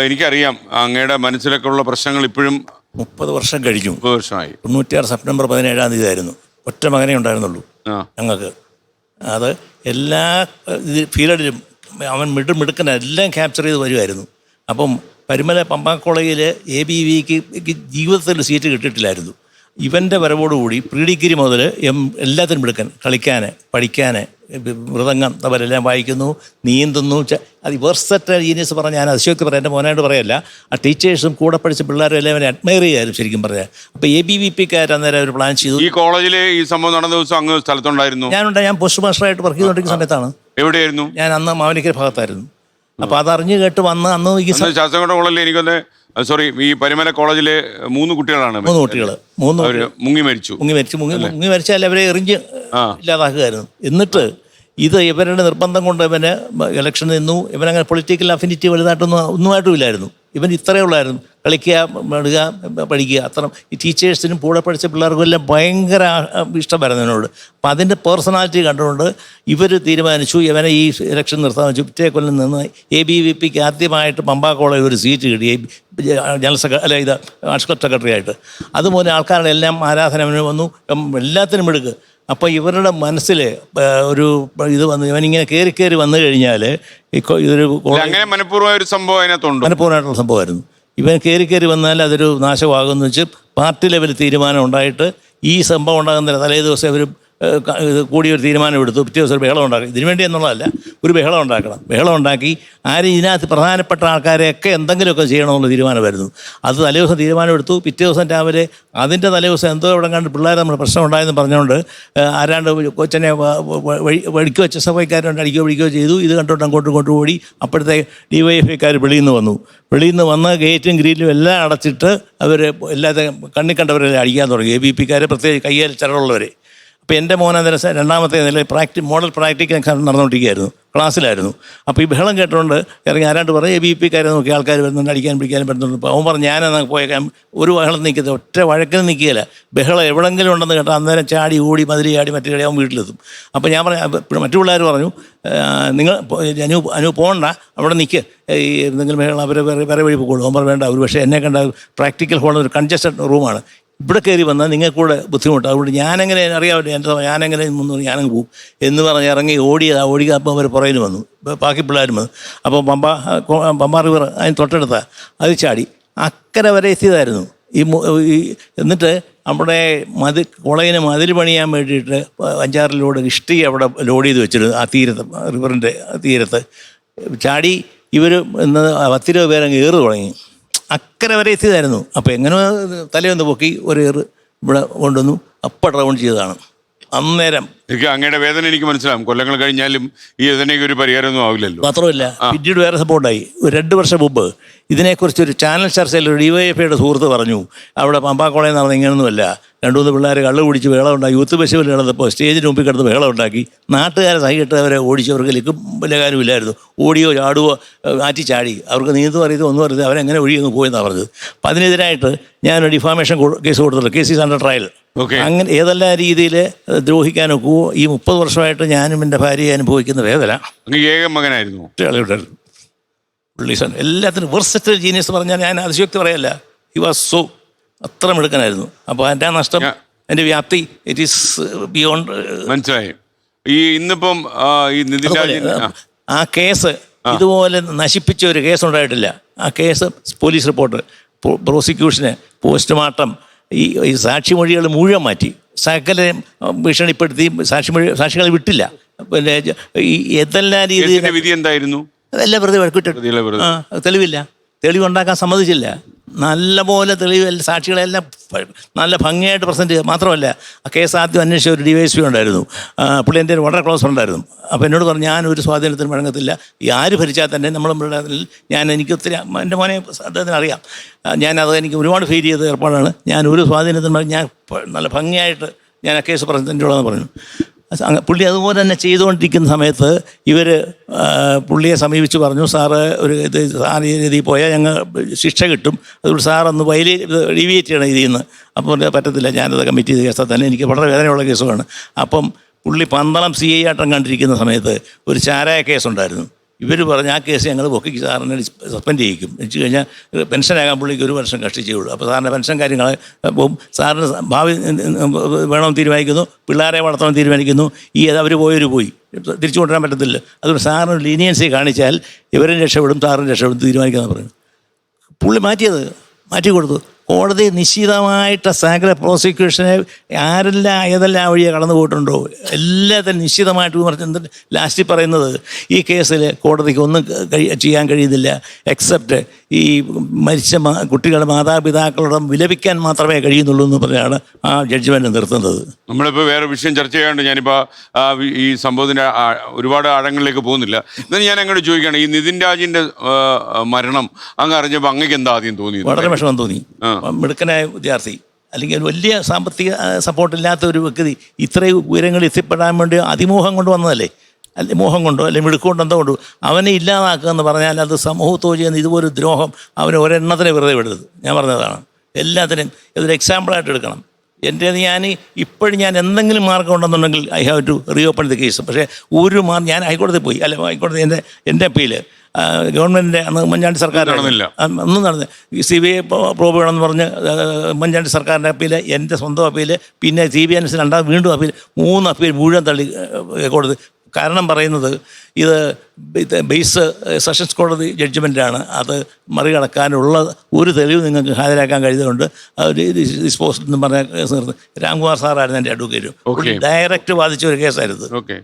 എനിക്കറിയാം അങ്ങയുടെ മനസ്സിലൊക്കെ ഉള്ള പ്രശ്നങ്ങൾ ഇപ്പോഴും 30 വർഷം കഴിഞ്ഞു. 30 വർഷമായി. 96 സെപ്റ്റംബർ 17 ആയിരുന്നു. ഒറ്റ മകനേ ഉണ്ടായിരുന്നുള്ളൂ ഞങ്ങൾക്ക്. അത് എല്ലാ ഫീൽഡിലും അവൻ മിടുക്കന എല്ലാം ക്യാപ്ചർ ചെയ്ത് വരുമായിരുന്നു. അപ്പം പരിമല പമ്പ കോളേജിൽ ABVക്ക് ജീവിതത്തിൽ സീറ്റ് കിട്ടിയിട്ടില്ലായിരുന്നു. ഇവൻ്റെ വരവോടുകൂടി പ്രീ ഡിഗ്രി മുതൽ എല്ലാത്തിനും മിടുക്കൻ, കളിക്കാൻ, പഠിക്കാൻ, മൃദംഗം തവരെല്ലാം വായിക്കുന്നു, നീന്തുന്നു. അത് വെർസറ്റൈൽ ജീനിയസ് പറഞ്ഞാൽ ഞാൻ അതിശയോക്തി പറയാം, എൻ്റെ മോനായിട്ട് പറയല്ല. ആ ടീച്ചേഴ്സും കൂടെ പഠിച്ച പിള്ളേരും എല്ലാം അവനെ അഡ്മയർ ചെയ്യായിരുന്നു ശരിക്കും പറഞ്ഞാൽ. അപ്പോൾ ABVPക്കാർ അന്നേരം അവർ പ്ലാൻ ചെയ്തു. ഈ കോളേജിൽ ഈ സംഭവം നടന്ന ദിവസം അങ്ങ് സ്ഥലത്തുണ്ടായിരുന്നു? ഞാൻ പോസ്റ്റ് മാസ്റ്ററായിട്ട് വർക്ക് ചെയ്തുകൊണ്ടിരിക്കുന്ന സമയത്താണ്. എവിടെയായിരുന്നു? ഞാൻ അന്ന് മാവനിക്കര ഭാഗത്തായിരുന്നു. അപ്പോൾ അതറിഞ്ഞ് കേട്ട് വന്ന് അന്ന് ഈ ശാസ്ത്രകോട്ട കോളേജിൽ എനിക്കൊന്ന് ഈ പരിമല കോളേജിലെ 3 കുട്ടികളാണ്. 3 കുട്ടികൾ മുങ്ങി മരിച്ചാൽ അവരെ എറിഞ്ഞ് ഇല്ലാതാക്കുകയായിരുന്നു. എന്നിട്ട് ഇത് ഇവരുടെ നിർബന്ധം കൊണ്ട് ഇവന് ഇലക്ഷൻ നിന്നു. ഇവനങ്ങനെ പൊളിറ്റിക്കൽ അഫിനിറ്റി ഒന്നുമായിട്ടും ഇല്ലായിരുന്നു. ഇവൻ ഇത്രയേ ഉള്ളായിരുന്നു, കളിക്കുക, നടുക, പഠിക്കുക, അത്ര. ഈ ടീച്ചേഴ്സിനും കൂടെ പഠിച്ച പിള്ളേർക്കും എല്ലാം ഭയങ്കര ഇഷ്ടമായിരുന്നു എന്നോട്. അപ്പം അതിൻ്റെ പേഴ്സണാലിറ്റി കണ്ടുകൊണ്ട് ഇവർ തീരുമാനിച്ചു ഇവനെ ഈ ഇലക്ഷൻ നിർത്താൻ വെച്ചു. പിറ്റേ കൊല്ലം നിന്ന് ABVPക്ക് ആദ്യമായിട്ട് പമ്പ കോളേജിൽ ഒരു സീറ്റ് കിട്ടി, ആർട്സ് ക്ലബ് സെക്രട്ടറി ആയിട്ട്. അതുപോലെ ആൾക്കാരുടെ എല്ലാം ആരാധന വന്നു, എല്ലാത്തിനും എടുക്കുക. അപ്പോൾ ഇവരുടെ മനസ്സിൽ ഒരു ഇത് വന്നു, ഇവനിങ്ങനെ കയറി വന്നു കഴിഞ്ഞാൽ ഇതൊരു മനഃപൂർവ്വമായിട്ടുള്ള സംഭവമായിരുന്നു. ഇവൻ കയറി വന്നാൽ അതൊരു നാശമാകുമെന്ന് വെച്ച് പാർട്ടി ലെവൽ തീരുമാനം ഉണ്ടായിട്ട് ഈ സംഭവം ഉണ്ടാകുന്ന തലേ ദിവസം അവർ കൂടി ഒരു തീരുമാനം എടുത്തു. പിറ്റേ ദിവസം ഒരു ബഹളം ഉണ്ടാക്കി. ഇതിനുവേണ്ടി എന്നുള്ളതല്ല, ഒരു ബഹളം ഉണ്ടാക്കണം. ബഹളം ഉണ്ടാക്കി ആരും ഇതിനകത്ത് പ്രധാനപ്പെട്ട ആൾക്കാരെയൊക്കെ എന്തെങ്കിലുമൊക്കെ ചെയ്യണമെന്നുള്ള തീരുമാനമായിരുന്നു. അത് തലേദിവസം തീരുമാനമെടുത്തു. പിറ്റേ ദിവസം രാവിലെ അതിൻ്റെ തലേദിവസം എന്തോ ഇവിടെ കണ്ട് പിള്ളേർ നമ്മൾ പ്രശ്നം ഉണ്ടായെന്ന് പറഞ്ഞുകൊണ്ട് ആരാണ്ട് കൊച്ചനെ വഴിക്കോ SFIക്കാരുണ്ട് അടിക്കുകയോ ചെയ്തു. ഇത് കണ്ടോണ്ട് അങ്ങോട്ടും ഓടി. അപ്പോഴത്തെ DYFIക്കാർ വെളിയിൽ നിന്ന് വന്ന് ഗേറ്റും ഗ്രീലും എല്ലാം അടച്ചിട്ട് അവർ എല്ലാത്തിനും കണ്ണി കണ്ടവരെല്ലാം അടിക്കാൻ തുടങ്ങി. ABVPക്കാർ പ്രത്യേകിച്ച് കയ്യിൽ ചിറകുള്ളവരെ. അപ്പോൾ എൻ്റെ മോൻ അതിന് രണ്ടാമത്തെ നില മോഡൽ പ്രാക്ടിക്കൽ എക്സാം നടന്നുകൊണ്ടിരിക്കുകയായിരുന്നു, ക്ലാസ്സിലായിരുന്നു. അപ്പോൾ ഈ ബഹളം കേട്ടുകൊണ്ട് ഇറങ്ങി ആരാണ്ട് പറയും ABVPക്കാരെ നോക്കി ആൾക്കാർ വരുന്നുണ്ട്, അടിക്കാനും പിടിക്കാനും പറ്റുന്നുണ്ട്. അപ്പോൾ അവൻ പറഞ്ഞു ഞാനെന്നാ പോയേക്കാം. ഒരു ബഹളം നിൽക്കുന്നത്, ഒറ്റ വഴക്കിന് നിൽക്കുകയില്ല. ബഹളം എവിടെങ്കിലും ഉണ്ടെന്ന് കേട്ടാൽ അന്നേരം ചാടി ഓടി മതിൽ ചാടി മറ്റേ ചാടി അവൻ വീട്ടിലെത്തും. അപ്പോൾ ഞാൻ പറഞ്ഞു, മറ്റു പിള്ളേർ പറഞ്ഞു നിങ്ങൾ അനു പോകണ്ട, അവിടെ നിൽക്കുക, ഈ എന്തെങ്കിലും ബഹളം അവരെ വേറെ വഴി പോകുള്ളൂ. അവൻ പറഞ്ഞു വേണ്ട, ഒരു പക്ഷേ എന്നെ കണ്ട പ്രാക്ടിക്കൽ ഹോൾ ഒരു കൺജസ്റ്റഡ് റൂമാണ്, ഇവിടെ കയറി വന്നാൽ നിങ്ങൾക്കൂടെ ബുദ്ധിമുട്ടാണ്, അതുകൊണ്ട് ഞാനെങ്ങനെ അറിയാമല്ലോ ഞാനെങ്ങനെ ഞാനങ്ങ് പോകും എന്ന് പറഞ്ഞ് ഇറങ്ങി ഓടിയപ്പോൾ അവർ പുറകിൽ വന്നു, ബാക്കി പിള്ളേരും വന്നു. അപ്പോൾ പമ്പ റിവർ അതിന് തൊട്ടടുത്ത അത് ചാടി അക്കരെ വരെ എത്തിയതായിരുന്നു. എന്നിട്ട് നമ്മുടെ കോളേജിന് മതിൽ പണിയാൻ വേണ്ടിയിട്ട് 5-6 ലോഡ് ഇഷ്ടി അവിടെ ലോഡ് ചെയ്ത് വെച്ചിരുന്നു. ആ തീരത്ത്, റിവറിൻ്റെ തീരത്ത് ചാടി ഇവർ 10-20 പേരങ്ങ് ഏറ് തുടങ്ങി. അക്കരെ വരെ എത്തിയതായിരുന്നു. അപ്പോൾ എങ്ങനെ തലയൊന്ന് പൊക്കി ഒരു ഏറ് ഇവിടെ കൊണ്ടുവന്നു. അപ്പം റൗണ്ട് ചെയ്തതാണ്. അന്നേരം അങ്ങയുടെ വേദന എനിക്ക് മനസ്സിലാവും. കൊല്ലങ്ങൾ കഴിഞ്ഞാലും ഈ വേദനയ്ക്ക് ഒരു പരിഹാരമൊന്നും ആവില്ലല്ലോ. മാത്രമല്ല പിന്നീട് വേറെ സപ്പോർട്ടായി. ഒരു 2 വർഷം മുമ്പ് ഇതിനെക്കുറിച്ചൊരു ചാനൽ ചർച്ചയിൽ ഒരു DYFIയുടെ സുഹൃത്ത് പറഞ്ഞു, അവിടെ പമ്പ കോളേജിൽ നടന്ന ഇങ്ങനെയൊന്നുമല്ല, 2-3 പിള്ളേർ കള്ള് കുടിച്ച് ബഹളം ഉണ്ടാക്കി, യൂത്ത് ഫെസ്റ്റിവൽ കിടന്നപ്പോൾ സ്റ്റേജിന് മുമ്പിൽ കിടന്ന് ബഹളം ഉണ്ടാക്കി, നാട്ടുകാരെ സഹിയിട്ട് അവരെ ഓടിച്ചവർക്ക് ലിക്കും വലിയ കാര്യമില്ലായിരുന്നു. ഓടിയോ ചാടുവോ ആറ്റി ചാടി, അവർക്ക് നീന്തും അറിയതോ ഒന്നും അറിയതോ അവരെങ്ങനെ ഒഴിയങ്ങ് പോയെന്നാണ് പറഞ്ഞത്. അപ്പം അതിനെതിരായിട്ട് ഞാനൊരു ഡിഫാമേഷൻ കേസ് കൊടുത്തിട്ടുണ്ട്. Case is under trial. അങ്ങനെ ഏതെല്ലാം രീതിയിൽ ദ്രോഹിക്കാനൊക്കെ ഈ 30 വർഷമായിട്ട് ഞാനും എൻ്റെ ഭാര്യയെ അനുഭവിക്കുന്ന വേദന. മകനായിരുന്നു എല്ലാത്തിനും വെർസറ്റൈൽ ജീനിയസ് പറഞ്ഞാൽ ഞാൻ അതിശയോക്തി പറയല്ല. ഹി വാസ് സോ അത്ര മിടുക്കനായിരുന്നു. അപ്പോൾ എൻ്റെ നഷ്ടം, എൻ്റെ വ്യാപ്തി, ഇറ്റ് ഈസ് ബിയോണ്ട്. മനസ്സിലായി. ഈ ഇന്നിപ്പം ആ കേസ് ഇതുപോലെ നശിപ്പിച്ച ഒരു കേസ് ഉണ്ടായിട്ടില്ല. ആ കേസ് പോലീസ് റിപ്പോർട്ട്, പ്രോസിക്യൂഷന്, പോസ്റ്റ്മോർട്ടം, ഈ സാക്ഷിമൊഴികൾ മുഴുവൻ മാറ്റി, സകല ഭീഷണിപ്പെടുത്തി സാക്ഷികളെ വിട്ടില്ല. പിന്നെ ഈ ഏതെല്ലാം രീതിയിൽ വിധി എന്തായിരുന്നു? അതെല്ലാം വെറുതെ വഴക്കിട്ടു. തെളിവുണ്ടാക്കാൻ സമ്മതിച്ചില്ല. നല്ലപോലെ സാക്ഷികളെല്ലാം നല്ല ഭംഗിയായിട്ട് പ്രസൻറ്റ് ചെയ്യുക. മാത്രമല്ല ആ കേസ് ആദ്യം അന്വേഷിച്ച ഒരു DYSP ഉണ്ടായിരുന്നു, പുള്ളി എൻ്റെ വളരെ ക്ലോസ് ഉണ്ടായിരുന്നു. അപ്പോൾ എന്നോട് പറഞ്ഞു ഞാനൊരു സ്വാധീനത്തിന് വഴങ്ങത്തില്ല, ഈ ആര് ഭരിച്ചാൽ തന്നെ എനിക്ക് ഒത്തിരി എൻ്റെ മോനെ അദ്ദേഹത്തിന് അറിയാം, എനിക്ക് ഒരുപാട് ഫീൽ ചെയ്ത ഏർപ്പാടാണ്, ഞാൻ ഒരു സ്വാധീനത്തിന് ഞാൻ നല്ല ഭംഗിയായിട്ട് ഞാൻ ആ കേസ് പ്രസൻറ്റോളെന്ന് പറഞ്ഞു. പുള്ളി അതുപോലെ തന്നെ ചെയ്തുകൊണ്ടിരിക്കുന്ന സമയത്ത് ഇവർ പുള്ളിയെ സമീപിച്ച് പറഞ്ഞു, സാറ് സാർ ഈ രീതിയിൽ പോയാൽ ഞങ്ങൾ ശിക്ഷ കിട്ടും, അതുകൊണ്ട് സാറൊന്ന് ഡീവിയേറ്റ് ചെയ്യണം ഇതിൽ നിന്ന്. അപ്പോൾ പറ്റത്തില്ല, ഞാനത് കമ്മിറ്റ് ചെയ്ത കേസാൽ തന്നെ എനിക്ക് വളരെ വേദനയുള്ള കേസുമാണ്. അപ്പം പുള്ളി പന്തളം CI ആട്ടം കണ്ടിരിക്കുന്ന സമയത്ത് ഒരു ചാരായ കേസുണ്ടായിരുന്നു. ഇവർ പറഞ്ഞ ആ കേസ് ഞങ്ങൾ പൊക്കി സാറിനെ സസ്പെൻഡ് ചെയ്യിക്കും വെച്ച് കഴിഞ്ഞാൽ പെൻഷനാകാൻ പുള്ളിക്ക് 1 വർഷം കഷ്ടിച്ചേ ഉള്ളൂ. അപ്പോൾ സാറിൻ്റെ പെൻഷൻ കാര്യങ്ങൾ സാറിന് ഭാവി വേണമെന്ന് തീരുമാനിക്കുന്നു, പിള്ളേരെ വളർത്തണമെന്ന് തീരുമാനിക്കുന്നു. അവർ പോയി തിരിച്ചു കൊണ്ടുവരാൻ പറ്റത്തില്ല. അതുകൊണ്ട് സാറിന് ലീനിയൻസി കാണിച്ചാൽ ഇവരും രക്ഷപ്പെടും, സാറിന് രക്ഷപ്പെടും തീരുമാനിക്കാമെന്ന് പറഞ്ഞു. പുള്ളി മാറ്റി കൊടുത്തു. കോടതി നിശ്ചിതമായിട്ട് സകല പ്രോസിക്യൂഷനെ ആരെല്ലാം ഏതെല്ലാം വഴിയെ കടന്നു പോയിട്ടുണ്ടോ എല്ലാത്തിനും നിശ്ചിതമായിട്ട് വിമർശനം. ലാസ്റ്റിൽ പറയുന്നത് ഈ കേസിൽ കോടതിക്ക് ഒന്നും ചെയ്യാൻ കഴിയുന്നില്ല എക്സെപ്റ്റ് ഈ മരിച്ച കുട്ടികളുടെ മാതാപിതാക്കളോട് വിലപിക്കാൻ മാത്രമേ കഴിയുന്നുള്ളൂ എന്ന് പറഞ്ഞാണ് ആ ജഡ്ജ്മെൻറ്റ് നിർത്തുന്നത്. നമ്മളിപ്പോൾ വേറെ വിഷയം ചർച്ച ചെയ്യാണ്ട് ഞാനിപ്പോൾ ഈ സംഭവത്തിൻ്റെ ഒരുപാട് ആഴങ്ങളിലേക്ക് പോകുന്നില്ല. എന്നാലും ഞാൻ അങ്ങോട്ട് ചോദിക്കുകയാണ്, ഈ നിതിൻ രാജിൻ്റെ മരണം അങ്ങ് അറിഞ്ഞപ്പോൾ അങ്ങക്ക് എന്താ ആദ്യം തോന്നിയത്? വളരെ വിഷമം തോന്നി. മിടുക്കനായ വിദ്യാർത്ഥി, അല്ലെങ്കിൽ വലിയ സാമ്പത്തിക സപ്പോർട്ടില്ലാത്ത ഒരു വ്യക്തി ഇത്രയും ഉയരങ്ങളിൽ എത്തിപ്പെടാൻ വേണ്ടി അതിമോഹം കൊണ്ട് വന്നതല്ലേ, അല്ലെ മോഹം കൊണ്ടോ അല്ലെങ്കിൽ മിടുക്കൊണ്ടോ എന്തോ കൊണ്ടോ അവനെ ഇല്ലാതാക്കുക എന്ന് പറഞ്ഞാൽ അത് സമൂഹത്തോട് ചെയ്യുന്ന ഇതുപോലെ ദ്രോഹം. അവനെ ഒരെണ്ണത്തിനെ വെറുതെ വിടരുത്. ഞാൻ പറഞ്ഞതാണ്, എല്ലാത്തിനും ഇതൊരു എക്സാമ്പിളായിട്ട് എടുക്കണം. ഞാൻ ഇപ്പോഴും ഞാൻ എന്തെങ്കിലും മാർഗം ഉണ്ടെന്നുണ്ടെങ്കിൽ I have to reopen the case. പക്ഷേ ഞാൻ ഹൈക്കോടതി പോയി, ഹൈക്കോടതി എൻ്റെ അപ്പീൽ ഗവൺമെൻറ്റിൻ്റെ അന്ന് ഉമ്മൻചാണ്ടി സർക്കാർ ഒന്നും നടന്നില്ല. CBI പ്രോബ് ചെയ്യണമെന്ന് പറഞ്ഞ് ഉമ്മൻചാണ്ടി സർക്കാരിൻ്റെ അപ്പീൽ, എൻ്റെ സ്വന്തം അപ്പീൽ, പിന്നെ CBI രണ്ടാമത് വീണ്ടും അപ്പീൽ, 3 അപ്പീൽ മുഴുവൻ തള്ളി കോടതി. കാരണം പറയുന്നത് ഇത് സെഷൻസ് കോടതി ജഡ്ജ്മെൻറ്റാണ്, അത് മറികടക്കാനുള്ള ഒരു തെളിവ് നിങ്ങൾക്ക് ഹാജരാക്കാൻ കഴിയുന്നതുകൊണ്ട് ഡിസ്പോസ് എന്ന് പറഞ്ഞ രാംകുമാർ സാറായിരുന്നു എൻ്റെ അഡ്വക്കേറ്റ്. ഡയറക്റ്റ് വാദിച്ച ഒരു കേസായിരുന്നു.